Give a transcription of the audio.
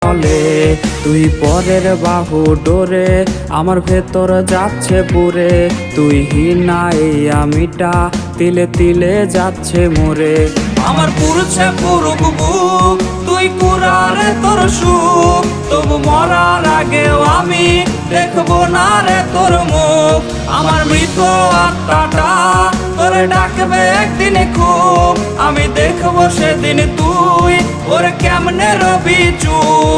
হলে তুই পরের বাহু ডোরে আমার ভেতর যাচ্ছে পুরে তুই হিনা এই আমিটা তিলে তিলে যাচ্ছে মোরে আমার পুরুষে পুরুক বুক তুই কুরারে তোর সুখ তবু মরার আগেও আমি দেখবো না রে তোর মুখ আমার মৃত আত্মাটা তোরে ডাকবে একদিন খুব আমি দেখবো সেদিন তুই ওরে কেমনে রবি চুপ